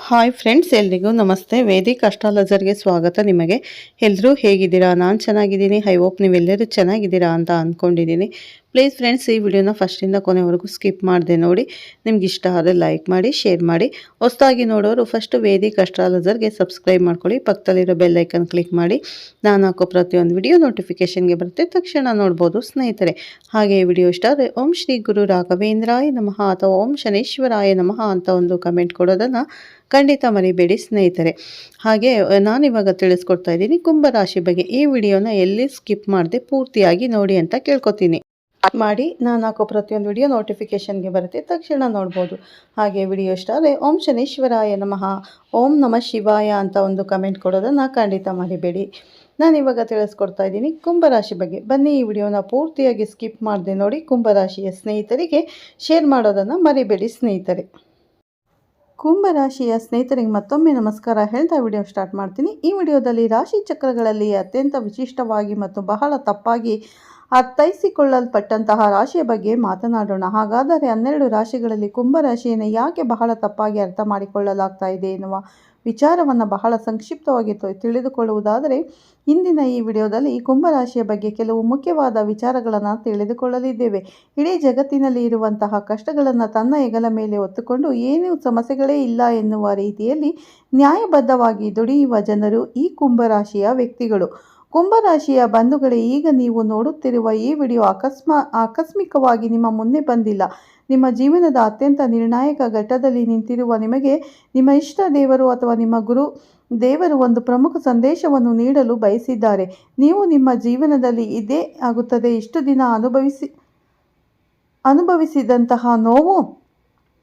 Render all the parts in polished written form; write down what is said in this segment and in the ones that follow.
Hi friends, ಎಲ್ರಿಗೂ ನಮಸ್ತೆ. Vedic ಅಸ್ಟ್ರಾಲಜರ್ಗೆ ಸ್ವಾಗತ. ನಿಮಗೆ ಎಲ್ಲರೂ ಹೇಗಿದ್ದೀರಾ? ನಾನು ಚೆನ್ನಾಗಿದ್ದೀನಿ. ಐ ಹೋಪ್ ನೀವೆಲ್ಲರೂ ಚೆನ್ನಾಗಿದ್ದೀರಾ ಅಂತ ಅಂದ್ಕೊಂಡಿದ್ದೀನಿ. ಪ್ಲೀಸ್ ಫ್ರೆಂಡ್ಸ್, ಈ ವಿಡಿಯೋನ ಫಸ್ಟಿಂದ ಕೊನೆವರೆಗೂ ಸ್ಕಿಪ್ ಮಾಡಿದೆ ನೋಡಿ. ನಿಮ್ಗೆ ಇಷ್ಟ ಆದರೆ ಲೈಕ್ ಮಾಡಿ, ಶೇರ್ ಮಾಡಿ. ಹೊಸದಾಗಿ ನೋಡೋರು ಫಸ್ಟು ವೇದಿಕ್ ಅಸ್ಟ್ರಾಲಜರ್ಗೆ ಸಬ್ಸ್ಕ್ರೈಬ್ ಮಾಡ್ಕೊಳ್ಳಿ. ಪಕ್ಕದಲ್ಲಿರೋ ಬೆಲ್ ಐಕನ್ ಕ್ಲಿಕ್ ಮಾಡಿ. ನಾನು ಹಾಕೋ ಪ್ರತಿಯೊಂದು ವಿಡಿಯೋ ನೋಟಿಫಿಕೇಷನ್ಗೆ ಬರುತ್ತೆ, ತಕ್ಷಣ ನೋಡ್ಬೋದು ಸ್ನೇಹಿತರೆ. ಹಾಗೆ ಈ ವಿಡಿಯೋ ಇಷ್ಟ ಆದರೆ ಓಂ ಶ್ರೀ ಗುರು ರಾಘವೇಂದ್ರಾಯ ನಮಃ ಅಥವಾ ಓಂ ಶನೇಶ್ವರಾಯ ನಮಃ ಅಂತ ಒಂದು ಕಮೆಂಟ್ ಕೊಡೋದನ್ನು ಖಂಡಿತ ಮರಿಬೇಡಿ ಸ್ನೇಹಿತರೆ. ಹಾಗೆ ನಾನಿವಾಗ ತಿಳಿಸ್ಕೊಡ್ತಾ ಇದ್ದೀನಿ ಕುಂಭರಾಶಿ ಬಗ್ಗೆ. ಈ ವಿಡಿಯೋನ ಎಲ್ಲಿ ಸ್ಕಿಪ್ ಮಾಡದೆ ಪೂರ್ತಿಯಾಗಿ ನೋಡಿ ಅಂತ ಕೇಳ್ಕೊತೀನಿ. ಮಾಡಿ ನಾನು ಹಾಕೋ ಪ್ರತಿಯೊಂದು ವಿಡಿಯೋ ನೋಟಿಫಿಕೇಷನ್ಗೆ ಬರುತ್ತೆ, ತಕ್ಷಣ ನೋಡ್ಬೋದು. ಹಾಗೆ ವಿಡಿಯೋ ಇಷ್ಟ ಆದರೆ ಓಂ ಶನೇಶ್ವರಾಯ ನಮಃ, ಓಂ ನಮಃ ಶಿವಾಯ ಅಂತ ಒಂದು ಕಮೆಂಟ್ ಕೊಡೋದನ್ನು ಖಂಡಿತ ಮರಿಬೇಡಿ. ನಾನಿವಾಗ ತಿಳಿಸ್ಕೊಡ್ತಾ ಇದ್ದೀನಿ ಕುಂಭರಾಶಿ ಬಗ್ಗೆ. ಬನ್ನಿ ಈ ವಿಡಿಯೋನ ಪೂರ್ತಿಯಾಗಿ ಸ್ಕಿಪ್ ಮಾಡದೆ ನೋಡಿ. ಕುಂಭರಾಶಿಯ ಸ್ನೇಹಿತರಿಗೆ ಶೇರ್ ಮಾಡೋದನ್ನು ಮರಿಬೇಡಿ ಸ್ನೇಹಿತರೆ. ಕುಂಭರಾಶಿಯ ಸ್ನೇಹಿತರಿಗೆ ಮತ್ತೊಮ್ಮೆ ನಮಸ್ಕಾರ ಹೇಳ್ತಾ ವಿಡಿಯೋ ಸ್ಟಾರ್ಟ್ ಮಾಡ್ತೀನಿ. ಈ ವಿಡಿಯೋದಲ್ಲಿ ರಾಶಿ ಚಕ್ರಗಳಲ್ಲಿ ಅತ್ಯಂತ ವಿಶಿಷ್ಟವಾಗಿ ಮತ್ತು ಬಹಳ ತಪ್ಪಾಗಿ ಅರ್ಥೈಸಿಕೊಳ್ಳಲ್ಪಟ್ಟಂತಹ ರಾಶಿಯ ಬಗ್ಗೆ ಮಾತನಾಡೋಣ. ಹಾಗಾದರೆ 12 ರಾಶಿಗಳಲ್ಲಿ ಕುಂಭರಾಶಿಯನ್ನು ಯಾಕೆ ಬಹಳ ತಪ್ಪಾಗಿ ಅರ್ಥ ಮಾಡಿಕೊಳ್ಳಲಾಗ್ತಾ ಇದೆ ಎನ್ನುವ ವಿಚಾರವನ್ನು ಬಹಳ ಸಂಕ್ಷಿಪ್ತವಾಗಿ ತಿಳಿದುಕೊಳ್ಳುವುದಾದರೆ, ಇಂದಿನ ಈ ವಿಡಿಯೋದಲ್ಲಿ ಕುಂಭರಾಶಿಯ ಬಗ್ಗೆ ಕೆಲವು ಮುಖ್ಯವಾದ ವಿಚಾರಗಳನ್ನು ತಿಳಿದುಕೊಳ್ಳಲಿದ್ದೇವೆ. ಇಡೀ ಜಗತ್ತಿನಲ್ಲಿ ಇರುವಂತಹ ಕಷ್ಟಗಳನ್ನು ತನ್ನ ಹೆಗಲ ಮೇಲೆ ಹೊತ್ತುಕೊಂಡು ಏನೂ ಸಮಸ್ಯೆಗಳೇ ಇಲ್ಲ ಎನ್ನುವ ರೀತಿಯಲ್ಲಿ ನ್ಯಾಯಬದ್ಧವಾಗಿ ದುಡಿಯುವ ಜನರು ಈ ಕುಂಭರಾಶಿಯ ವ್ಯಕ್ತಿಗಳು. ಕುಂಭರಾಶಿಯ ಬಂಧುಗಳೇ, ಈಗ ನೀವು ನೋಡುತ್ತಿರುವ ಈ ವಿಡಿಯೋ ಆಕಸ್ಮಿಕವಾಗಿ ನಿಮ್ಮ ಮುಂದೆ ಬಂದಿಲ್ಲ. ನಿಮ್ಮ ಜೀವನದ ಅತ್ಯಂತ ನಿರ್ಣಾಯಕ ಘಟ್ಟದಲ್ಲಿ ನಿಂತಿರುವ ನಿಮಗೆ ನಿಮ್ಮ ಇಷ್ಟ ದೇವರು ಅಥವಾ ನಿಮ್ಮ ಗುರು ದೇವರು ಒಂದು ಪ್ರಮುಖ ಸಂದೇಶವನ್ನು ನೀಡಲು ಬಯಸಿದ್ದಾರೆ. ನೀವು ನಿಮ್ಮ ಜೀವನದಲ್ಲಿ ಇದೇ ಆಗುತ್ತದೆ ಇಷ್ಟು ದಿನ ಅನುಭವಿಸಿದಂತಹ ನೋವು,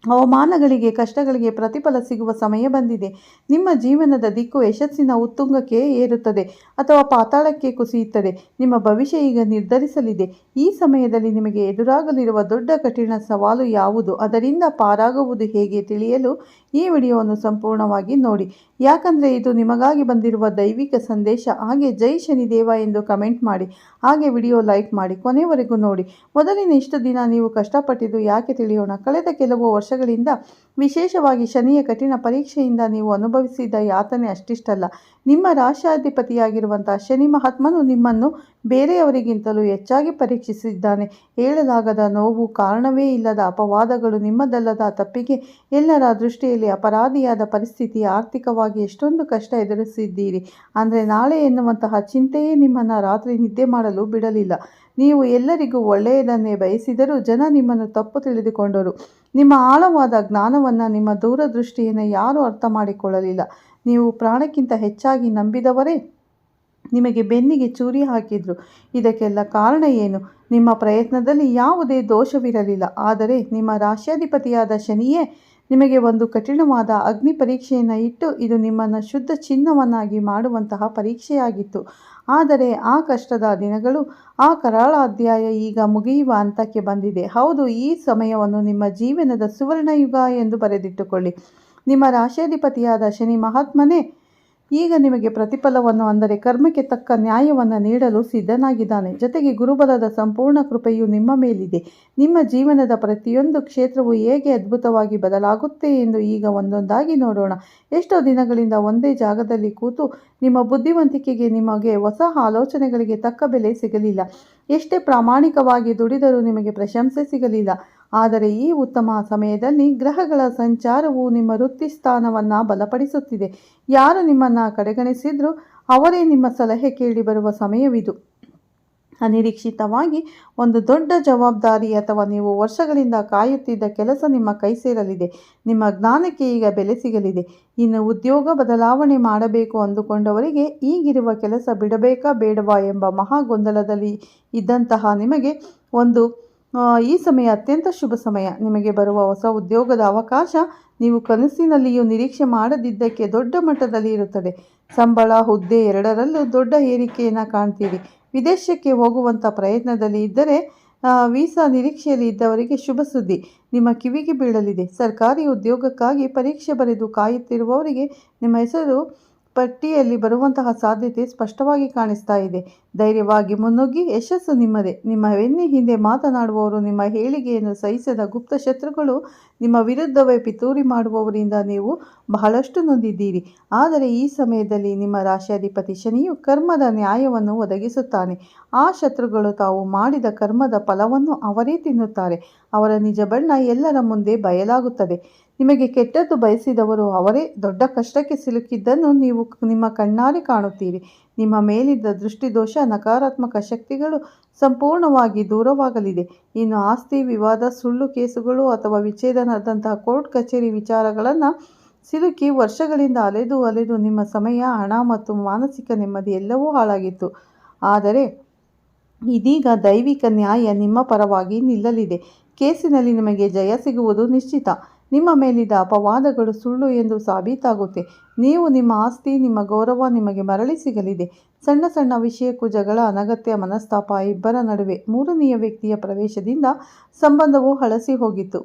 ಅವಮಾನಗಳಿಗೆ, ಕಷ್ಟಗಳಿಗೆ ಪ್ರತಿಫಲ ಸಿಗುವ ಸಮಯ ಬಂದಿದೆ. ನಿಮ್ಮ ಜೀವನದ ದಿಕ್ಕು ಯಶಸ್ಸಿನ ಉತ್ತುಂಗಕ್ಕೆ ಏರುತ್ತದೆ ಅಥವಾ ಪಾತಾಳಕ್ಕೆ ಕುಸಿಯುತ್ತದೆ. ನಿಮ್ಮ ಭವಿಷ್ಯ ಈಗ ನಿರ್ಧರಿಸಲಿದೆ. ಈ ಸಮಯದಲ್ಲಿ ನಿಮಗೆ ಎದುರಾಗಲಿರುವ ದೊಡ್ಡ ಕಠಿಣ ಸವಾಲು ಯಾವುದು, ಅದರಿಂದ ಪಾರಾಗುವುದು ಹೇಗೆ ತಿಳಿಯಲು ಈ ವಿಡಿಯೋವನ್ನು ಸಂಪೂರ್ಣವಾಗಿ ನೋಡಿ. ಯಾಕಂದರೆ ಇದು ನಿಮಗಾಗಿ ಬಂದಿರುವ ದೈವಿಕ ಸಂದೇಶ. ಹಾಗೆ ಜೈ ಶನಿದೇವ ಎಂದು ಕಮೆಂಟ್ ಮಾಡಿ. ಹಾಗೆ ವಿಡಿಯೋ ಲೈಕ್ ಮಾಡಿ, ಕೊನೆವರೆಗೂ ನೋಡಿ. ಮೊದಲಿನ ಇಷ್ಟು ದಿನ ನೀವು ಕಷ್ಟಪಟ್ಟಿದ್ದು ಯಾಕೆ ತಿಳಿಯೋಣ. ಕಳೆದ ಕೆಲವು ವರ್ಷಗಳಿಂದ, ವಿಶೇಷವಾಗಿ ಶನಿಯ ಕಠಿಣ ಪರೀಕ್ಷೆಯಿಂದ ನೀವು ಅನುಭವಿಸಿದ ಯಾತನೆ ಅಷ್ಟಿಷ್ಟಲ್ಲ. ನಿಮ್ಮ ರಾಶಾಧಿಪತಿಯಾಗಿರುವಂತಹ ಶನಿ ಮಹಾತ್ಮನು ನಿಮ್ಮನ್ನು ಬೇರೆಯವರಿಗಿಂತಲೂ ಹೆಚ್ಚಾಗಿ ಪರೀಕ್ಷಿಸಿದ್ದಾನೆ. ಹೇಳಲಾಗದ ನೋವು, ಕಾರಣವೇ ಇಲ್ಲದ ಅಪವಾದಗಳು, ನಿಮ್ಮದಲ್ಲದ ತಪ್ಪಿಗೆ ಎಲ್ಲರ ದೃಷ್ಟಿಯಲ್ಲಿ ಅಪರಾಧಿಯಾದ ಪರಿಸ್ಥಿತಿ, ಆರ್ಥಿಕವಾಗಿ ಎಷ್ಟೊಂದು ಕಷ್ಟ ಎದುರಿಸಿದ್ದೀರಿ. ಅಂದರೆ ನಾಳೆ ಎನ್ನುವಂತಹ ಚಿಂತೆಯೇ ನಿಮ್ಮನ್ನು ರಾತ್ರಿ ನಿದ್ದೆ ಮಾಡಲು ಬಿಡಲಿಲ್ಲ. ನೀವು ಎಲ್ಲರಿಗೂ ಒಳ್ಳೆಯದನ್ನೇ ಬಯಸಿದರೂ ಜನ ನಿಮ್ಮನ್ನು ತಪ್ಪು ತಿಳಿದುಕೊಂಡರು. ನಿಮ್ಮ ಆಳವಾದ ಜ್ಞಾನವನ್ನು, ನಿಮ್ಮ ದೂರದೃಷ್ಟಿಯನ್ನು ಯಾರೂ ಅರ್ಥ ಮಾಡಿಕೊಳ್ಳಲಿಲ್ಲ. ನೀವು ಪ್ರಾಣಕ್ಕಿಂತ ಹೆಚ್ಚಾಗಿ ನಂಬಿದವರೇ ನಿಮಗೆ ಬೆನ್ನಿಗೆ ಚೂರಿ ಹಾಕಿದ್ರು. ಇದಕ್ಕೆಲ್ಲ ಕಾರಣ ಏನು? ನಿಮ್ಮ ಪ್ರಯತ್ನದಲ್ಲಿ ಯಾವುದೇ ದೋಷವಿರಲಿಲ್ಲ. ಆದರೆ ನಿಮ್ಮ ರಾಶ್ಯಾಧಿಪತಿಯಾದ ಶನಿಯೇ ನಿಮಗೆ ಒಂದು ಕಠಿಣವಾದ ಅಗ್ನಿ ಪರೀಕ್ಷೆಯನ್ನು ಇಟ್ಟು, ಇದು ನಿಮ್ಮನ್ನು ಶುದ್ಧ ಚಿನ್ನವನ್ನಾಗಿ ಮಾಡುವಂತಹ ಪರೀಕ್ಷೆಯಾಗಿತ್ತು. ಆದರೆ ಆ ಕಷ್ಟದ ದಿನಗಳು, ಆ ಕರಾಳ ಅಧ್ಯಾಯ ಈಗ ಮುಗಿಯುವ ಹಂತಕ್ಕೆ ಬಂದಿದೆ. ಹೌದು, ಈ ಸಮಯವನ್ನು ನಿಮ್ಮ ಜೀವನದ ಸುವರ್ಣಯುಗ ಎಂದು ಬರೆದಿಟ್ಟುಕೊಳ್ಳಿ. ನಿಮ್ಮ ರಾಶ್ಯಾಧಿಪತಿಯಾದ ಶನಿ ಮಹಾತ್ಮನೇ ಈಗ ನಿಮಗೆ ಪ್ರತಿಫಲವನ್ನು, ಅಂದರೆ ಕರ್ಮಕ್ಕೆ ತಕ್ಕ ನ್ಯಾಯವನ್ನು ನೀಡಲು ಸಿದ್ಧನಾಗಿದ್ದಾನೆ. ಜೊತೆಗೆ ಗುರುಬಲದ ಸಂಪೂರ್ಣ ಕೃಪೆಯು ನಿಮ್ಮ ಮೇಲಿದೆ. ನಿಮ್ಮ ಜೀವನದ ಪ್ರತಿಯೊಂದು ಕ್ಷೇತ್ರವು ಹೇಗೆ ಅದ್ಭುತವಾಗಿ ಬದಲಾಗುತ್ತೆ ಎಂದು ಈಗ ಒಂದೊಂದಾಗಿ ನೋಡೋಣ. ಎಷ್ಟೋ ದಿನಗಳಿಂದ ಒಂದೇ ಜಾಗದಲ್ಲಿ ಕೂತು ನಿಮ್ಮ ಬುದ್ಧಿವಂತಿಕೆಗೆ, ನಿಮಗೆ ಹೊಸ ಆಲೋಚನೆಗಳಿಗೆ ತಕ್ಕ ಬೆಲೆ ಸಿಗಲಿಲ್ಲ. ಎಷ್ಟೇ ಪ್ರಾಮಾಣಿಕವಾಗಿ ದುಡಿದರೂ ನಿಮಗೆ ಪ್ರಶಂಸೆ ಸಿಗಲಿಲ್ಲ. ಆದರೆ ಈ ಉತ್ತಮ ಸಮಯದಲ್ಲಿ ಗ್ರಹಗಳ ಸಂಚಾರವು ನಿಮ್ಮ ವೃತ್ತಿ ಸ್ಥಾನವನ್ನು ಬಲಪಡಿಸುತ್ತಿದೆ. ಯಾರು ನಿಮ್ಮನ್ನು ಕಡೆಗಣಿಸಿದ್ರೂ ಅವರೇ ನಿಮ್ಮ ಸಲಹೆ ಕೇಳಿ ಬರುವ ಸಮಯವಿದು. ಅನಿರೀಕ್ಷಿತವಾಗಿ ಒಂದು ದೊಡ್ಡ ಜವಾಬ್ದಾರಿ ಅಥವಾ ನೀವು ವರ್ಷಗಳಿಂದ ಕಾಯುತ್ತಿದ್ದ ಕೆಲಸ ನಿಮ್ಮ ಕೈ ಸೇರಲಿದೆ. ನಿಮ್ಮ ಜ್ಞಾನಕ್ಕೆ ಈಗ ಬೆಲೆ ಸಿಗಲಿದೆ. ಇನ್ನು ಉದ್ಯೋಗ ಬದಲಾವಣೆ ಮಾಡಬೇಕು ಅಂದುಕೊಂಡವರಿಗೆ ಈಗಿರುವ ಕೆಲಸ ಬಿಡಬೇಕಾ ಬೇಡವಾ ಎಂಬ ಮಹಾ ಗೊಂದಲದಲ್ಲಿ ಇದ್ದಂತಹ ನಿಮಗೆ ಈ ಸಮಯ ಅತ್ಯಂತ ಶುಭ ಸಮಯ. ನಿಮಗೆ ಬರುವ ಹೊಸ ಉದ್ಯೋಗದ ಅವಕಾಶ ನೀವು ಕನಸಿನಲ್ಲಿಯೂ ನಿರೀಕ್ಷೆ ಮಾಡದಿದ್ದಕ್ಕೆ ದೊಡ್ಡ ಮಟ್ಟದಲ್ಲಿ ಇರುತ್ತದೆ. ಸಂಬಳ, ಹುದ್ದೆ ಎರಡರಲ್ಲೂ ದೊಡ್ಡ ಏರಿಕೆಯನ್ನು ಕಾಣ್ತೀರಿ. ವಿದೇಶಕ್ಕೆ ಹೋಗುವಂಥ ಪ್ರಯತ್ನದಲ್ಲಿ ಇದ್ದರೆ, ವೀಸಾ ನಿರೀಕ್ಷೆಯಲ್ಲಿ ಇದ್ದವರಿಗೆ ಶುಭ ಸುದ್ದಿ ನಿಮ್ಮ ಕಿವಿಗೆ ಬೀಳಲಿದೆ. ಸರ್ಕಾರಿ ಉದ್ಯೋಗಕ್ಕಾಗಿ ಪರೀಕ್ಷೆ ಬರೆದು ಕಾಯುತ್ತಿರುವವರಿಗೆ ನಿಮ್ಮ ಹೆಸರು ಪಟ್ಟಿಯಲ್ಲಿ ಬರುವಂತಹ ಸಾಧ್ಯತೆ ಸ್ಪಷ್ಟವಾಗಿ ಕಾಣಿಸ್ತಾ ಇದೆ. ಧೈರ್ಯವಾಗಿ ಮುನ್ನುಗ್ಗಿ, ಯಶಸ್ಸು ನಿಮ್ಮದೇ. ನಿಮ್ಮ ಬೆನ್ನ ಹಿಂದೆ ಮಾತನಾಡುವವರು, ನಿಮ್ಮ ಏಳಿಗೆಯನ್ನು ಸಹಿಸದ ಗುಪ್ತ ಶತ್ರುಗಳು, ನಿಮ್ಮ ವಿರುದ್ಧವೇ ಪಿತೂರಿ ಮಾಡುವವರಿಂದ ನೀವು ಬಹಳಷ್ಟು ನೊಂದಿದ್ದೀರಿ. ಆದರೆ ಈ ಸಮಯದಲ್ಲಿ ನಿಮ್ಮ ರಾಶಿಯಾಧಿಪತಿ ಶನಿಯು ಕರ್ಮದ ನ್ಯಾಯವನ್ನು ಒದಗಿಸುತ್ತಾನೆ. ಆ ಶತ್ರುಗಳು ತಾವು ಮಾಡಿದ ಕರ್ಮದ ಫಲವನ್ನು ಅವರೇ ತಿನ್ನುತ್ತಾರೆ. ಅವರ ನಿಜ ಬಣ್ಣ ಎಲ್ಲರ ಮುಂದೆ ಬಯಲಾಗುತ್ತದೆ. ನಿಮಗೆ ಕೆಟ್ಟದ್ದು ಬಯಸಿದವರು ಅವರೇ ದೊಡ್ಡ ಕಷ್ಟಕ್ಕೆ ಸಿಲುಕಿದ್ದನ್ನು ನೀವು ನಿಮ್ಮ ಕಣ್ಣಾರೆ ಕಾಣುತ್ತೀರಿ. ನಿಮ್ಮ ಮೇಲಿದ್ದ ದೃಷ್ಟಿದೋಷ, ನಕಾರಾತ್ಮಕ ಶಕ್ತಿಗಳು ಸಂಪೂರ್ಣವಾಗಿ ದೂರವಾಗಲಿದೆ. ಇನ್ನು ಆಸ್ತಿ ವಿವಾದ, ಸುಳ್ಳು ಕೇಸುಗಳು ಅಥವಾ ವಿಚ್ಛೇದನದಂತಹ ಕೋರ್ಟ್ ಕಚೇರಿ ವಿಚಾರಗಳನ್ನು ಸಿಲುಕಿ ವರ್ಷಗಳಿಂದ ಅಲೆದು ನಿಮ್ಮ ಸಮಯ, ಹಣ ಮತ್ತು ಮಾನಸಿಕ ನೆಮ್ಮದಿ ಎಲ್ಲವೂ ಹಾಳಾಗಿತ್ತು. ಆದರೆ ಇದೀಗ ದೈವಿಕ ನ್ಯಾಯ ನಿಮ್ಮ ಪರವಾಗಿ ನಿಲ್ಲಲಿದೆ. ಕೇಸಿನಲ್ಲಿ ನಿಮಗೆ ಜಯ ಸಿಗುವುದು ನಿಶ್ಚಿತ. ನಿಮ್ಮ ಮೇಲಿದ್ದ ಅಪವಾದಗಳು ಸುಳ್ಳು ಎಂದು ಸಾಬೀತಾಗುತ್ತೆ. ನೀವು ನಿಮ್ಮ ಆಸ್ತಿ, ನಿಮ್ಮ ಗೌರವ ನಿಮಗೆ ಮರಳಿ ಸಿಗಲಿದೆ. ಸಣ್ಣ ಸಣ್ಣ ವಿಷಯಕ್ಕೂ ಜಗಳ, ಅನಗತ್ಯ ಮನಸ್ತಾಪ, ಇಬ್ಬರ ನಡುವೆ ಮೂರನೆಯ ವ್ಯಕ್ತಿಯ ಪ್ರವೇಶದಿಂದ ಸಂಬಂಧವು ಹಳಸಿ ಹೋಗಿತ್ತು.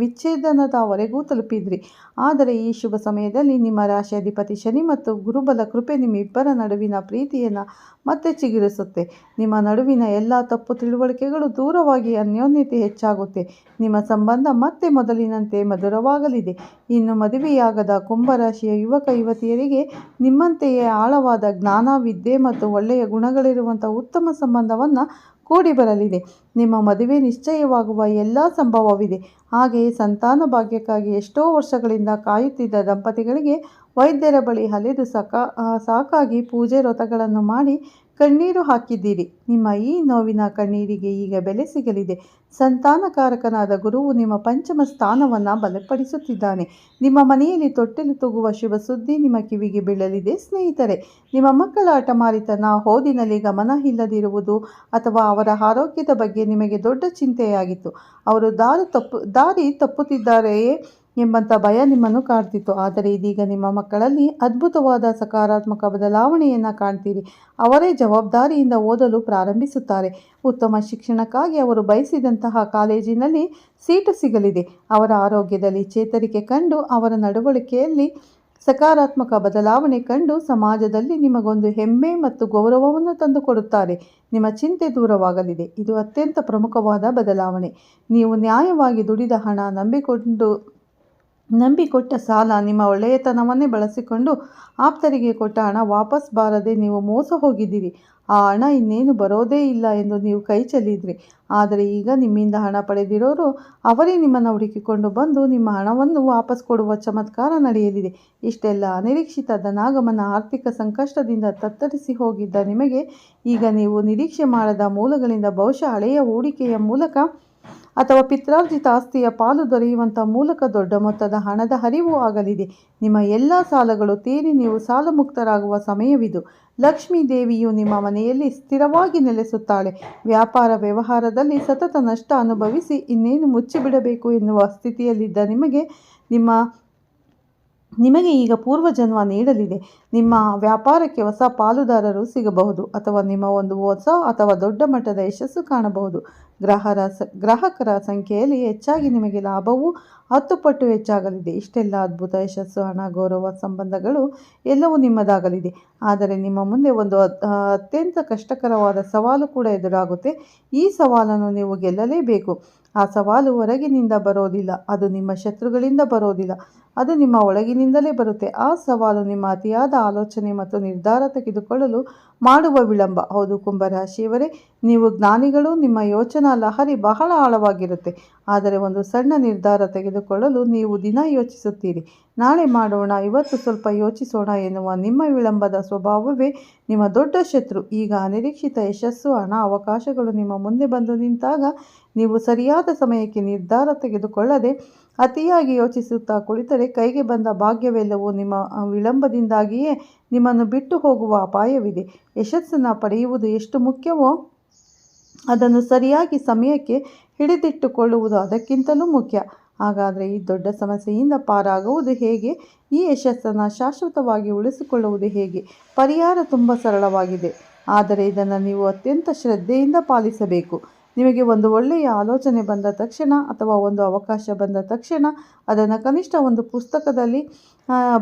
ವಿಚ್ಛೇದನದವರೆಗೂ ತಲುಪಿದ್ರಿ. ಆದರೆ ಈ ಶುಭ ಸಮಯದಲ್ಲಿ ನಿಮ್ಮ ರಾಶಿಯಾಧಿಪತಿ ಶನಿ ಮತ್ತು ಗುರುಬಲ ಕೃಪೆ ನಿಮ್ಮಿಬ್ಬರ ನಡುವಿನ ಪ್ರೀತಿಯನ್ನು ಮತ್ತೆ ಚಿಗುರಿಸುತ್ತೆ. ನಿಮ್ಮ ನಡುವಿನ ಎಲ್ಲ ತಪ್ಪು ತಿಳುವಳಿಕೆಗಳು ದೂರವಾಗಿ ಅನ್ಯೋನ್ಯತೆ ಹೆಚ್ಚಾಗುತ್ತೆ. ನಿಮ್ಮ ಸಂಬಂಧ ಮತ್ತೆ ಮೊದಲಿನಂತೆ ಮಧುರವಾಗಲಿದೆ. ಇನ್ನು ಮದುವೆಯಾಗದ ಕುಂಭರಾಶಿಯ ಯುವಕ ಯುವತಿಯರಿಗೆ ನಿಮ್ಮಂತೆಯೇ ಆಳವಾದ ಜ್ಞಾನ, ವಿದ್ಯೆ ಮತ್ತು ಒಳ್ಳೆಯ ಗುಣಗಳಿರುವಂಥ ಉತ್ತಮ ಸಂಬಂಧವನ್ನು ಕೂಡಿ ಬರಲಿದೆ. ನಿಮ್ಮ ಮದುವೆ ನಿಶ್ಚಯವಾಗುವ ಎಲ್ಲ ಸಂಭವವಿದೆ. ಹಾಗೆಯೇ ಸಂತಾನ ಭಾಗ್ಯಕ್ಕಾಗಿ ಎಷ್ಟೋ ವರ್ಷಗಳಿಂದ ಕಾಯುತ್ತಿದ್ದ ದಂಪತಿಗಳಿಗೆ ವೈದ್ಯರ ಬಳಿ ಅಲೆದು ಸಾಕಾಗಿ ಪೂಜೆ ವ್ರತಗಳನ್ನು ಮಾಡಿ ಕಣ್ಣೀರು ಹಾಕಿದ್ದೀರಿ. ನಿಮ್ಮ ಈ ನೋವಿನ ಕಣ್ಣೀರಿಗೆ ಈಗ ಬೆಲೆ ಸಿಗಲಿದೆ. ಸಂತಾನಕಾರಕನಾದ ಗುರುವು ನಿಮ್ಮ ಪಂಚಮ ಸ್ಥಾನವನ್ನು ಬಲಪಡಿಸುತ್ತಿದ್ದಾನೆ. ನಿಮ್ಮ ಮನೆಯಲ್ಲಿ ತೊಟ್ಟಿಲು ತೂಗುವ ಶುಭ ಸುದ್ದಿ ನಿಮ್ಮ ಕಿವಿಗೆ ಬೀಳಲಿದೆ. ಸ್ನೇಹಿತರೆ, ನಿಮ್ಮ ಮಕ್ಕಳ ಹಠಮಾರಿತನ, ಓದಿನಲ್ಲಿ ಗಮನ ಇಲ್ಲದಿರುವುದು ಅಥವಾ ಅವರ ಆರೋಗ್ಯದ ಬಗ್ಗೆ ನಿಮಗೆ ದೊಡ್ಡ ಚಿಂತೆಯಾಗಿತ್ತು. ಅವರು ದಾರಿ ತಪ್ಪುತ್ತಿದ್ದಾರೆಯೇ ಎಂಬಂಥ ಭಯ ನಿಮ್ಮನ್ನು ಕಾಡ್ತಿತ್ತು. ಆದರೆ ಇದೀಗ ನಿಮ್ಮ ಮಕ್ಕಳಲ್ಲಿ ಅದ್ಭುತವಾದ ಸಕಾರಾತ್ಮಕ ಬದಲಾವಣೆಯನ್ನು ಕಾಣ್ತೀರಿ. ಅವರೇ ಜವಾಬ್ದಾರಿಯಿಂದ ಓದಲು ಪ್ರಾರಂಭಿಸುತ್ತಾರೆ. ಉತ್ತಮ ಶಿಕ್ಷಣಕ್ಕಾಗಿ ಅವರು ಬಯಸಿದಂತಹ ಕಾಲೇಜಿನಲ್ಲಿ ಸೀಟು ಸಿಗಲಿದೆ. ಅವರ ಆರೋಗ್ಯದಲ್ಲಿ ಚೇತರಿಕೆ ಕಂಡು, ಅವರ ನಡವಳಿಕೆಯಲ್ಲಿ ಸಕಾರಾತ್ಮಕ ಬದಲಾವಣೆ ಕಂಡು ಸಮಾಜದಲ್ಲಿ ನಿಮಗೊಂದು ಹೆಮ್ಮೆ ಮತ್ತು ಗೌರವವನ್ನು ತಂದುಕೊಡುತ್ತಾರೆ. ನಿಮ್ಮ ಚಿಂತೆ ದೂರವಾಗಲಿದೆ. ಇದು ಅತ್ಯಂತ ಪ್ರಮುಖವಾದ ಬದಲಾವಣೆ. ನೀವು ನ್ಯಾಯವಾಗಿ ದುಡಿದ ಹಣ, ನಂಬಿಕೊಟ್ಟ ಸಾಲ, ನಿಮ್ಮ ಒಳ್ಳೆಯತನವನ್ನೇ ಬಳಸಿಕೊಂಡು ಆಪ್ತರಿಗೆ ಕೊಟ್ಟ ಹಣ ವಾಪಸ್ ಬಾರದೆ ನೀವು ಮೋಸ ಹೋಗಿದ್ದೀರಿ. ಆ ಹಣ ಇನ್ನೇನು ಬರೋದೇ ಇಲ್ಲ ಎಂದು ನೀವು ಕೈ ಚೆಲ್ಲಿದ್ರಿ. ಆದರೆ ಈಗ ನಿಮ್ಮಿಂದ ಹಣ ಪಡೆದಿರೋರು ಅವರೇ ನಿಮ್ಮನ್ನು ಹುಡುಕಿಕೊಂಡು ಬಂದು ನಿಮ್ಮ ಹಣವನ್ನು ವಾಪಸ್ ಕೊಡುವ ಚಮತ್ಕಾರ ನಡೆಯಲಿದೆ. ಇಷ್ಟೆಲ್ಲ ಅನಿರೀಕ್ಷಿತ ಧನಾಗಮನ, ಆರ್ಥಿಕ ಸಂಕಷ್ಟದಿಂದ ತತ್ತರಿಸಿ ಹೋಗಿದ್ದ ನಿಮಗೆ ಈಗ ನೀವು ನಿರೀಕ್ಷೆ ಮಾಡದ ಮೂಲಗಳಿಂದ, ಬಹುಶಃ ಹಳೆಯ ಹೂಡಿಕೆಯ ಮೂಲಕ ಅಥವಾ ಪಿತ್ರಾರ್ಜಿತ ಆಸ್ತಿಯ ಪಾಲು ದೊರೆಯುವಂಥ ಮೂಲಕ ದೊಡ್ಡ ಮೊತ್ತದ ಹಣದ ಹರಿವು ಆಗಲಿದೆ. ನಿಮ್ಮ ಎಲ್ಲ ಸಾಲಗಳು ತೀರಿ ನೀವು ಸಾಲ ಮುಕ್ತರಾಗುವ ಸಮಯವಿದು. ಲಕ್ಷ್ಮೀ ದೇವಿಯು ನಿಮ್ಮ ಮನೆಯಲ್ಲಿ ಸ್ಥಿರವಾಗಿ ನೆಲೆಸುತ್ತಾಳೆ. ವ್ಯಾಪಾರ ವ್ಯವಹಾರದಲ್ಲಿ ಸತತ ನಷ್ಟ ಅನುಭವಿಸಿ ಇನ್ನೇನು ಮುಚ್ಚಿಬಿಡಬೇಕು ಎನ್ನುವ ಸ್ಥಿತಿಯಲ್ಲಿದ್ದ ನಿಮಗೆ ಈಗ ಪೂರ್ವಜನ್ಮ ನೀಡಲಿದೆ. ನಿಮ್ಮ ವ್ಯಾಪಾರಕ್ಕೆ ಹೊಸ ಪಾಲುದಾರರು ಸಿಗಬಹುದು ಅಥವಾ ನಿಮ್ಮ ಒಂದು ಹೊಸ ಅಥವಾ ದೊಡ್ಡ ಮಟ್ಟದ ಯಶಸ್ಸು ಕಾಣಬಹುದು. ಗ್ರಾಹಕರ ಸಂಖ್ಯೆಯಲ್ಲಿ ಹೆಚ್ಚಾಗಿ ನಿಮಗೆ ಲಾಭವೂ 10 ಪಟ್ಟು ಹೆಚ್ಚಾಗಲಿದೆ. ಇಷ್ಟೆಲ್ಲ ಅದ್ಭುತ ಯಶಸ್ಸು, ಹಣ, ಗೌರವ, ಸಂಬಂಧಗಳು ಎಲ್ಲವೂ ನಿಮ್ಮದಾಗಲಿದೆ. ಆದರೆ ನಿಮ್ಮ ಮುಂದೆ ಒಂದು ಅತ್ಯಂತ ಕಷ್ಟಕರವಾದ ಸವಾಲು ಕೂಡ ಎದುರಾಗುತ್ತೆ. ಈ ಸವಾಲನ್ನು ನೀವು ಗೆಲ್ಲಲೇಬೇಕು. ಆ ಸವಾಲು ಹೊರಗಿನಿಂದ ಬರೋದಿಲ್ಲ, ಅದು ನಿಮ್ಮ ಶತ್ರುಗಳಿಂದ ಬರೋದಿಲ್ಲ, ಅದು ನಿಮ್ಮ ಒಳಗಿನಿಂದಲೇ ಬರುತ್ತೆ. ಆ ಸವಾಲು ನಿಮ್ಮ ಅತಿಯಾದ ಆಲೋಚನೆ ಮತ್ತು ನಿರ್ಧಾರ ತೆಗೆದುಕೊಳ್ಳಲು ಮಾಡುವ ವಿಳಂಬ. ಹೌದು ಕುಂಭರಾಶಿಯವರೇ, ನೀವು ಜ್ಞಾನಿಗಳು. ನಿಮ್ಮ ಯೋಚನಾ ಲಹರಿ ಬಹಳ ಆಳವಾಗಿರುತ್ತೆ. ಆದರೆ ಒಂದು ಸಣ್ಣ ನಿರ್ಧಾರ ತೆಗೆದುಕೊಳ್ಳಲು ನೀವು ದಿನ ಯೋಚಿಸುತ್ತೀರಿ. ನಾಳೆ ಮಾಡೋಣ, ಇವತ್ತು ಸ್ವಲ್ಪ ಯೋಚಿಸೋಣ ಎನ್ನುವ ನಿಮ್ಮ ವಿಳಂಬದ ಸ್ವಭಾವವೇ ನಿಮ್ಮ ದೊಡ್ಡ ಶತ್ರು. ಈಗ ಅನಿರೀಕ್ಷಿತ ಯಶಸ್ಸು, ಹಣ, ಅವಕಾಶಗಳು ನಿಮ್ಮ ಮುಂದೆ ಬಂದು ನಿಂತಾಗ ನೀವು ಸರಿಯಾದ ಸಮಯಕ್ಕೆ ನಿರ್ಧಾರ ತೆಗೆದುಕೊಳ್ಳದೆ ಅತಿಯಾಗಿ ಯೋಚಿಸುತ್ತಾ ಕುಳಿತರೆ ಕೈಗೆ ಬಂದ ಭಾಗ್ಯವೆಲ್ಲವೂ ನಿಮ್ಮ ವಿಳಂಬದಿಂದಾಗಿಯೇ ನಿಮ್ಮನ್ನು ಬಿಟ್ಟು ಹೋಗುವ ಅಪಾಯವಿದೆ. ಯಶಸ್ಸನ್ನು ಪಡೆಯುವುದು ಎಷ್ಟು ಮುಖ್ಯವೋ ಅದನ್ನು ಸರಿಯಾಗಿ ಸಮಯಕ್ಕೆ ಹಿಡಿದಿಟ್ಟುಕೊಳ್ಳುವುದು ಅದಕ್ಕಿಂತಲೂ ಮುಖ್ಯ. ಹಾಗಾದರೆ ಈ ದೊಡ್ಡ ಸಮಸ್ಯೆಯಿಂದ ಪಾರಾಗುವುದು ಹೇಗೆ? ಈ ಯಶಸ್ಸನ್ನು ಶಾಶ್ವತವಾಗಿ ಉಳಿಸಿಕೊಳ್ಳುವುದು ಹೇಗೆ? ಪರಿಹಾರ ತುಂಬ ಸರಳವಾಗಿದೆ, ಆದರೆ ಇದನ್ನು ನೀವು ಅತ್ಯಂತ ಶ್ರದ್ಧೆಯಿಂದ ಪಾಲಿಸಬೇಕು. ನಿಮಗೆ ಒಂದು ಒಳ್ಳೆಯ ಆಲೋಚನೆ ಬಂದ ತಕ್ಷಣ ಅಥವಾ ಒಂದು ಅವಕಾಶ ಬಂದ ತಕ್ಷಣ ಅದನ್ನು ಕನಿಷ್ಠ ಒಂದು ಪುಸ್ತಕದಲ್ಲಿ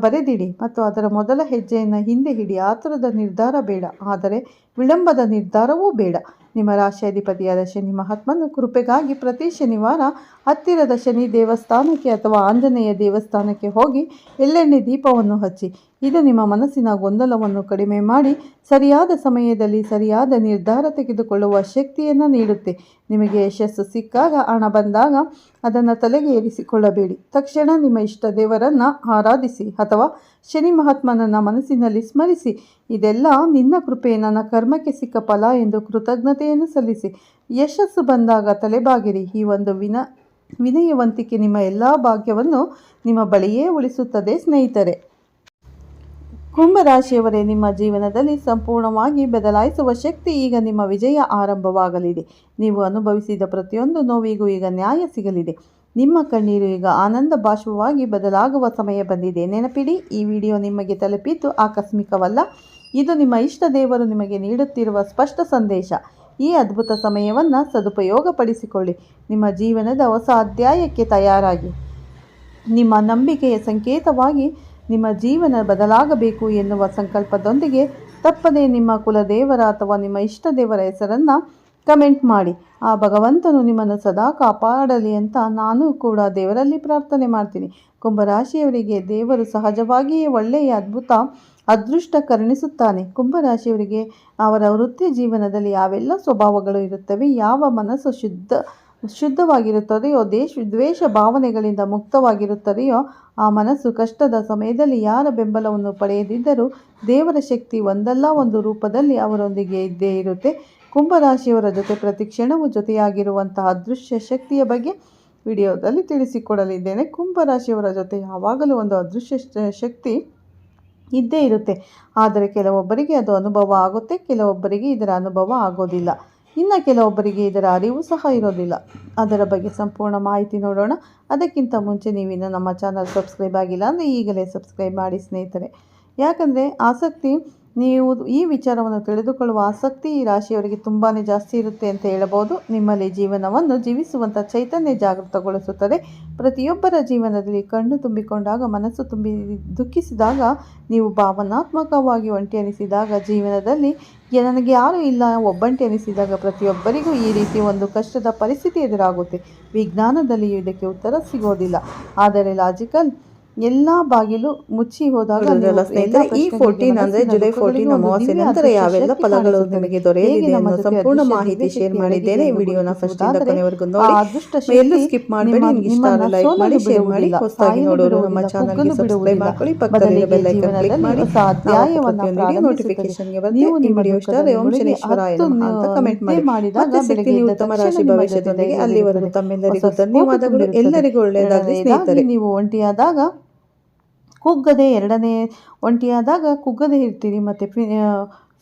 ಬರೆದಿಡಿ ಮತ್ತು ಅದರ ಮೊದಲ ಹೆಜ್ಜೆಯನ್ನು ಹಿಂದೆ ಹಿಡಿ. ಆತುರದ ನಿರ್ಧಾರ ಬೇಡ, ಆದರೆ ವಿಳಂಬದ ನಿರ್ಧಾರವೂ ಬೇಡ. ನಿಮ್ಮ ರಾಶಿಯಾಧಿಪತಿಯಾದ ಶನಿ ಮಹಾತ್ಮನು ಕೃಪೆಗಾಗಿ ಪ್ರತಿ ಶನಿವಾರ ಹತ್ತಿರದ ಶನಿ ದೇವಸ್ಥಾನಕ್ಕೆ ಅಥವಾ ಆಂಜನೇಯ ದೇವಸ್ಥಾನಕ್ಕೆ ಹೋಗಿ ಎಳ್ಳೆಣ್ಣೆ ದೀಪವನ್ನು ಹಚ್ಚಿ. ಇದು ನಿಮ್ಮ ಮನಸ್ಸಿನ ಗೊಂದಲವನ್ನು ಕಡಿಮೆ ಮಾಡಿ ಸರಿಯಾದ ಸಮಯದಲ್ಲಿ ಸರಿಯಾದ ನಿರ್ಧಾರ ತೆಗೆದುಕೊಳ್ಳುವ ಶಕ್ತಿಯನ್ನು ನೀಡುತ್ತೆ. ನಿಮಗೆ ಯಶಸ್ಸು ಸಿಕ್ಕಾಗ, ಹಣ ಬಂದಾಗ ಅದನ್ನು ತಲೆಗೆ ಏರಿಸಿಕೊಳ್ಳಬೇಡಿ. ತಕ್ಷಣ ನಿಮ್ಮ ಇಷ್ಟ ದೇವರನ್ನು ಆರಾಧಿಸಿ ಅಥವಾ ಶನಿ ಮಹಾತ್ಮನನ್ನು ಮನಸ್ಸಿನಲ್ಲಿ ಸ್ಮರಿಸಿ. ಇದೆಲ್ಲ ನಿನ್ನ ಕೃಪೆ, ನನ್ನ ಕರ್ಮಕ್ಕೆ ಸಿಕ್ಕ ಫಲ ಎಂದು ಕೃತಜ್ಞತೆಯನ್ನು ಸಲ್ಲಿಸಿ. ಯಶಸ್ಸು ಬಂದಾಗ ತಲೆಬಾಗಿರಿ. ಈ ಒಂದು ವಿನಯವಂತಿಕೆ ನಿಮ್ಮ ಎಲ್ಲ ಭಾಗ್ಯವನ್ನು ನಿಮ್ಮ ಬಳಿಯೇ ಉಳಿಸುತ್ತದೆ ಸ್ನೇಹಿತರೆ. ಕುಂಭರಾಶಿಯವರೇ, ನಿಮ್ಮ ಜೀವನದಲ್ಲಿ ಸಂಪೂರ್ಣವಾಗಿ ಬದಲಾಯಿಸುವ ಶಕ್ತಿ ಈಗ ನಿಮ್ಮ ವಿಜಯ ಆರಂಭವಾಗಲಿದೆ. ನೀವು ಅನುಭವಿಸಿದ ಪ್ರತಿಯೊಂದು ನೋವಿಗೂ ಈಗ ನ್ಯಾಯ ಸಿಗಲಿದೆ. ನಿಮ್ಮ ಕಣ್ಣೀರು ಈಗ ಆನಂದ ಬಾಷ್ಪವಾಗಿ ಬದಲಾಗುವ ಸಮಯ ಬಂದಿದೆ. ನೆನಪಿಡಿ, ಈ ವಿಡಿಯೋ ನಿಮಗೆ ತಲುಪಿದ್ದು ಆಕಸ್ಮಿಕವಲ್ಲ. ಇದು ನಿಮ್ಮ ಇಷ್ಟ ದೇವರು ನಿಮಗೆ ನೀಡುತ್ತಿರುವ ಸ್ಪಷ್ಟ ಸಂದೇಶ. ಈ ಅದ್ಭುತ ಸಮಯವನ್ನು ಸದುಪಯೋಗಪಡಿಸಿಕೊಳ್ಳಿ. ನಿಮ್ಮ ಜೀವನದ ಹೊಸ ಅಧ್ಯಾಯಕ್ಕೆ ತಯಾರಾಗಿ. ನಿಮ್ಮ ನಂಬಿಕೆಯ ಸಂಕೇತವಾಗಿ ನಿಮ್ಮ ಜೀವನ ಬದಲಾಗಬೇಕು ಎನ್ನುವ ಸಂಕಲ್ಪದೊಂದಿಗೆ ತಪ್ಪದೇ ನಿಮ್ಮ ಕುಲದೇವರ ಅಥವಾ ನಿಮ್ಮ ಇಷ್ಟ ದೇವರ ಹೆಸರನ್ನು ಕಮೆಂಟ್ ಮಾಡಿ. ಆ ಭಗವಂತನು ನಿಮ್ಮನ್ನು ಸದಾ ಕಾಪಾಡಲಿ ಅಂತ ನಾನು ಕೂಡ ದೇವರಲ್ಲಿ ಪ್ರಾರ್ಥನೆ ಮಾಡ್ತೀನಿ. ಕುಂಭರಾಶಿಯವರಿಗೆ ದೇವರು ಸಹಜವಾಗಿಯೇ ಒಳ್ಳೆಯ ಅದೃಷ್ಟ ಕರುಣಿಸುತ್ತಾನೆ. ಕುಂಭರಾಶಿಯವರಿಗೆ ಅವರ ವೃತ್ತಿ ಜೀವನದಲ್ಲಿ ಯಾವೆಲ್ಲ ಸ್ವಭಾವಗಳು ಇರುತ್ತವೆ, ಯಾವ ಮನಸ್ಸು ಶುದ್ಧವಾಗಿರುತ್ತದೆಯೋ, ದ್ವೇಷ ಭಾವನೆಗಳಿಂದ ಮುಕ್ತವಾಗಿರುತ್ತದೆಯೋ ಆ ಮನಸ್ಸು ಕಷ್ಟದ ಸಮಯದಲ್ಲಿ ಯಾರ ಬೆಂಬಲವನ್ನು ಪಡೆಯದಿದ್ದರೂ ದೇವರ ಶಕ್ತಿ ಒಂದಲ್ಲ ಒಂದು ರೂಪದಲ್ಲಿ ಅವರೊಂದಿಗೆ ಇದ್ದೇ ಇರುತ್ತೆ. ಕುಂಭರಾಶಿಯವರ ಜೊತೆ ಪ್ರತಿ ಕ್ಷಣವೂ ಜೊತೆಯಾಗಿರುವಂತಹ ಅದೃಶ್ಯ ಶಕ್ತಿಯ ಬಗ್ಗೆ ವಿಡಿಯೋದಲ್ಲಿ ತಿಳಿಸಿಕೊಡಲಿದ್ದೇನೆ. ಕುಂಭರಾಶಿಯವರ ಜೊತೆ ಯಾವಾಗಲೂ ಒಂದು ಅದೃಶ್ಯ ಶಕ್ತಿ ಇದ್ದೇ ಇರುತ್ತೆ. ಆದರೆ ಕೆಲವೊಬ್ಬರಿಗೆ ಅದು ಅನುಭವ ಆಗುತ್ತೆ, ಕೆಲವೊಬ್ಬರಿಗೆ ಇದರ ಅನುಭವ ಆಗೋದಿಲ್ಲ, ಇನ್ನು ಕೆಲವೊಬ್ಬರಿಗೆ ಇದರ ಅರಿವು ಸಹ ಇರೋದಿಲ್ಲ. ಅದರ ಬಗ್ಗೆ ಸಂಪೂರ್ಣ ಮಾಹಿತಿ ನೋಡೋಣ. ಅದಕ್ಕಿಂತ ಮುಂಚೆ ನೀವಿನ್ನು ನಮ್ಮ ಚಾನಲ್ ಸಬ್ಸ್ಕ್ರೈಬ್ ಆಗಿಲ್ಲ ಅಂದರೆ ಈಗಲೇ ಸಬ್ಸ್ಕ್ರೈಬ್ ಮಾಡಿ ಸ್ನೇಹಿತರೆ. ಯಾಕಂದರೆ ನೀವು ಈ ವಿಚಾರವನ್ನು ತಿಳಿದುಕೊಳ್ಳುವ ಆಸಕ್ತಿ ಈ ರಾಶಿಯವರಿಗೆ ತುಂಬಾ ಜಾಸ್ತಿ ಇರುತ್ತೆ ಅಂತ ಹೇಳಬಹುದು. ನಿಮ್ಮಲ್ಲಿ ಜೀವನವನ್ನು ಜೀವಿಸುವಂಥ ಚೈತನ್ಯ ಜಾಗೃತಗೊಳಿಸುತ್ತದೆ. ಪ್ರತಿಯೊಬ್ಬರ ಜೀವನದಲ್ಲಿ ಕಣ್ಣು ತುಂಬಿಕೊಂಡಾಗ, ಮನಸ್ಸು ದುಃಖಿಸಿದಾಗ, ನೀವು ಭಾವನಾತ್ಮಕವಾಗಿ ಒಂಟಿ ಅನಿಸಿದಾಗ, ಜೀವನದಲ್ಲಿ ನನಗೆ ಯಾರೂ ಇಲ್ಲ ಒಬ್ಬಂಟಿ ಅನಿಸಿದಾಗ ಪ್ರತಿಯೊಬ್ಬರಿಗೂ ಈ ರೀತಿ ಒಂದು ಕಷ್ಟದ ಪರಿಸ್ಥಿತಿ ಎದುರಾಗುತ್ತೆ. ವಿಜ್ಞಾನದಲ್ಲಿಯೂ ಇದಕ್ಕೆ ಉತ್ತರ ಸಿಗೋದಿಲ್ಲ. ಆದರೆ ಲಾಜಿಕಲ್ ಎಲ್ಲ ಬಾಗಿಲು ಮುಚ್ಚಿ ಹೋದಾಗ ಈ 14 ಅಂದ್ರೆ ಜುಲೈ 14 ಅಮಾವಾಸ್ಯೆ ನಂತರ ಯಾವೆಲ್ಲ ಫಲಗಳು ನಿಮಗೆ ದೊರೆಯಲಿದೆ ಅನ್ನೋ ಸಂಪೂರ್ಣ ಮಾಹಿತಿ ಶೇರ್ ಮಾಡಿದ್ದೇನೆ. ವಿಡಿಯೋನ ಫಸ್ಟ್ ಇಂದ ಕೊನೆವರೆಗೂ ನೋಡಿ, ಎಲ್ಲೂ ಸ್ಕಿಪ್ ಮಾಡಬೇಡಿ. ನಿಮಗೆ ಇಷ್ಟ ಆದರೆ ಲೈಕ್ ಮಾಡಿ, ಶೇರ್ ಮಾಡಿ. ಹೊಸದಾಗಿ ನೋಡೋರು ನಮ್ಮ ಚಾನೆಲ್ಗೆ ಸಬ್ಸ್ಕ್ರೈಬ್ ಮಾಡ್ಕೊಳ್ಳಿ, ಪಕ್ಕದಲ್ಲಿರೋ ಬೆಲ್ ಐಕಾನ್ ಕ್ಲಿಕ್ ಮಾಡಿ. ಪ್ರತಿಯೊಂದು ನೋಟಿಫಿಕೇಶನ್ ಗೆ ಬರುತ್ತೆ. ಈ ವಿಡಿಯೋ ಇಷ್ಟ ಆದರೆ ಓಂ ಶನೇಶ್ವರಾಯ ನಮಃ ಅಂತ ಕಮೆಂಟ್ ಮಾಡಿ. ಮತ್ತೆ ಸಿಗ್ತೀನಿ ಉತ್ತಮ ರಾಶಿ ಭವಿಷ್ಯದೊಂದಿಗೆ. ಅಲ್ಲಿವರೆಗೂ ತಮ್ಮೆಲ್ಲರಿಗೂ ಧನ್ಯವಾದಗಳು. ಎಲ್ಲರಿಗೂ ಒಳ್ಳೆಯದಾಗಲಿ ಸ್ನೇಹಿತರೆ. ನೀವು ಒಂಟಿಯಾದಾಗ ಕುಗ್ಗದೇ ಇರ್ತೀರಿ ಮತ್ತು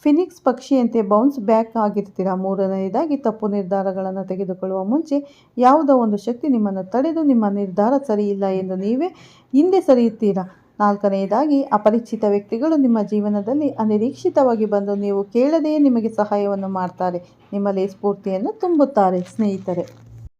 ಫಿನಿಕ್ಸ್ ಪಕ್ಷಿಯಂತೆ ಬೌನ್ಸ್ ಬ್ಯಾಕ್ ಆಗಿರ್ತೀರ. ಮೂರನೆಯದಾಗಿ ತಪ್ಪು ನಿರ್ಧಾರಗಳನ್ನು ತೆಗೆದುಕೊಳ್ಳುವ ಮುಂಚೆ ಯಾವುದೋ ಒಂದು ಶಕ್ತಿ ನಿಮ್ಮನ್ನು ತಡೆದು ನಿಮ್ಮ ನಿರ್ಧಾರ ಸರಿಯಿಲ್ಲ ಎಂದು ನೀವೇ ಹಿಂದೆ ಸರಿಯುತ್ತೀರಾ. ನಾಲ್ಕನೆಯದಾಗಿ ಅಪರಿಚಿತ ವ್ಯಕ್ತಿಗಳು ನಿಮ್ಮ ಜೀವನದಲ್ಲಿ ಅನಿರೀಕ್ಷಿತವಾಗಿ ಬಂದು ನೀವು ಕೇಳದೆಯೇ ನಿಮಗೆ ಸಹಾಯವನ್ನು ಮಾಡ್ತಾರೆ, ನಿಮ್ಮಲ್ಲಿ ಸ್ಫೂರ್ತಿಯನ್ನು ತುಂಬುತ್ತಾರೆ ಸ್ನೇಹಿತರೆ.